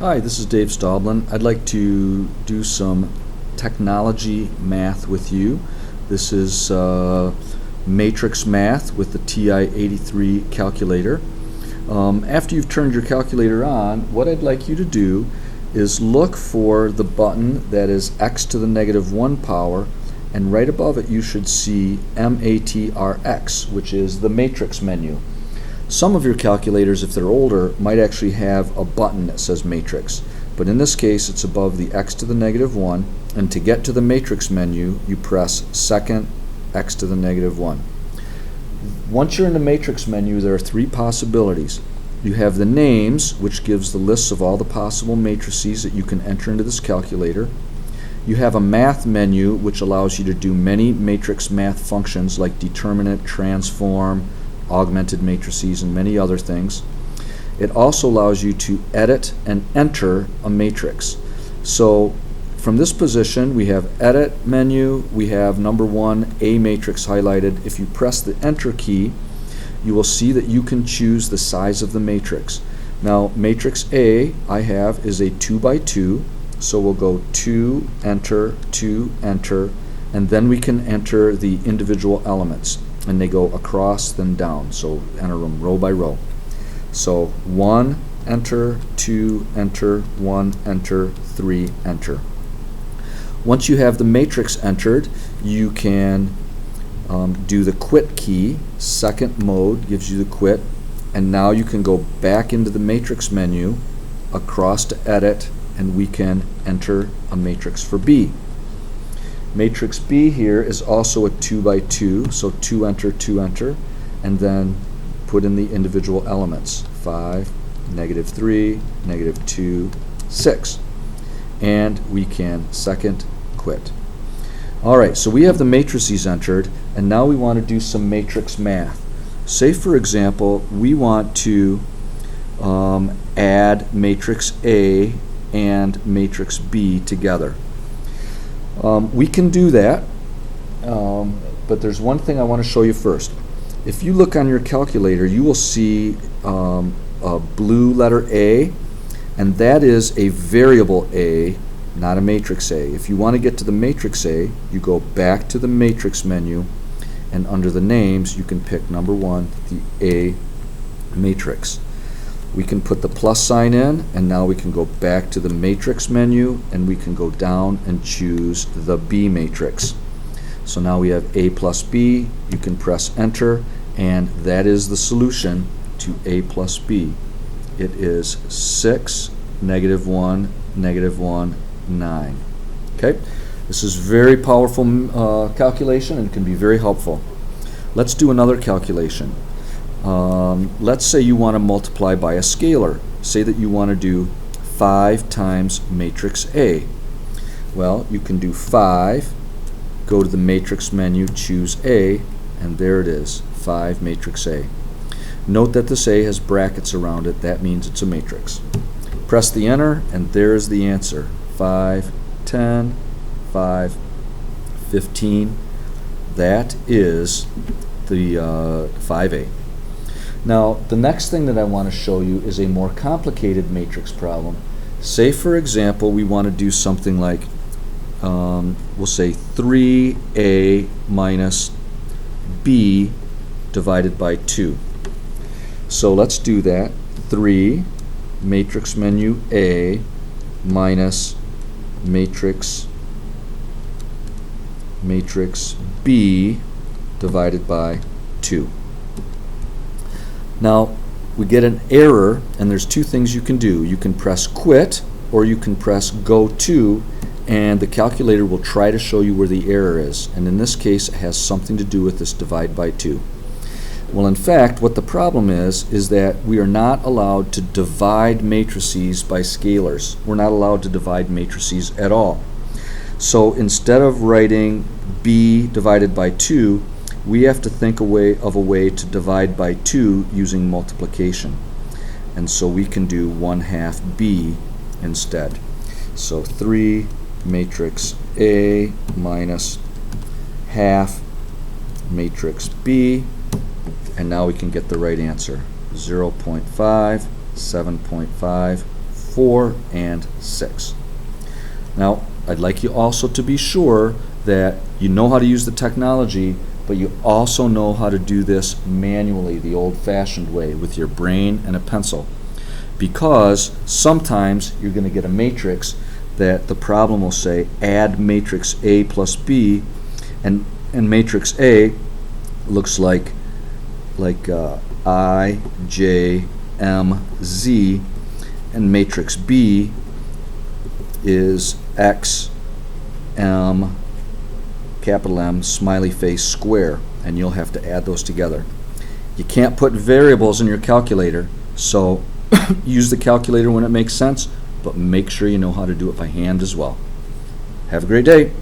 Hi, this is Dave Staublin. I'd like to do some technology math with you. This is matrix math with the TI-83 calculator. After you've turned your calculator on, what I'd like you to do is look for the button that is x to the negative 1 power, and right above it you should see matrx, which is the matrix menu. Some of your calculators, if they're older, might actually have a button that says matrix, but in this case it's above the x to the negative 1, and to get to the matrix menu you press second x to the negative 1. Once you're in the matrix menu, there are three possibilities. You have the names, which gives the lists of all the possible matrices that you can enter into this calculator. You have a math menu, which allows you to do many matrix math functions like determinant, transform, augmented matrices, and many other things. It also allows you to edit and enter a matrix. So from this position we have edit menu, we have number 1, A matrix highlighted. If you press the enter key, you will see that you can choose the size of the matrix. Now matrix A I have is a 2 by 2, so we'll go 2, enter, and then we can enter the individual elements, and they go across then down, so enter them row by row. So 1, enter, 2, enter, 1, enter, 3, enter. Once you have the matrix entered, you can do the quit key. Second mode gives you the quit, and now you can go back into the matrix menu, across to edit, and we can enter a matrix for B. Matrix B here is also a 2 by 2, so 2, enter, and then put in the individual elements, 5, negative 3, negative 2, 6. And we can second quit. Alright, so we have the matrices entered, and now we want to do some matrix math. Say, for example, we want to add matrix A and matrix B together. We can do that, but there's one thing I want to show you first. If you look on your calculator, you will see a blue letter A, and that is a variable A, not a matrix A. If you want to get to the matrix A, you go back to the matrix menu, and under the names you can pick number 1, the A matrix. We can put the plus sign in, and now we can go back to the matrix menu, and we can go down and choose the B matrix. So now we have A plus B. You can press enter, and that is the solution to A plus B. It is 6, negative 1, negative 1, 9. Okay? This is very powerful calculation and can be very helpful. Let's do another calculation. Let's say you want to multiply by a scalar. Say that you want to do 5 times matrix A. Well, you can do 5, go to the matrix menu, choose A, and there it is, 5 matrix A. Note that this A has brackets around it. That means it's a matrix. Press the enter, and there's the answer. 5, 10, 5, 15. That is the 5A. Now, the next thing that I want to show you is a more complicated matrix problem. Say, for example, we want to do something like, we'll say 3A minus B divided by 2. So let's do that. 3, matrix menu A, minus matrix B divided by 2. Now we get an error, and there's two things you can do. You can press quit, or you can press go to, and the calculator will try to show you where the error is, and in this case it has something to do with this divide by 2. Well, in fact, what the problem is that we are not allowed to divide matrices by scalars. We're not allowed to divide matrices at all. So instead of writing B divided by 2, we have to think of a way to divide by 2 using multiplication. And so we can do 1/2 B instead. So 3 matrix A minus half matrix B, and now we can get the right answer. 0.5, 7.5, 4, and 6. Now, I'd like you also to be sure that you know how to use the technology, but you also know how to do this manually, the old-fashioned way, with your brain and a pencil. Because sometimes you're going to get a matrix that the problem will say add matrix A plus B, and matrix A looks like I, J, M, Z, and matrix B is X, M, capital M, smiley face, square, and you'll have to add those together. You can't put variables in your calculator, so use the calculator when it makes sense, but make sure you know how to do it by hand as well. Have a great day.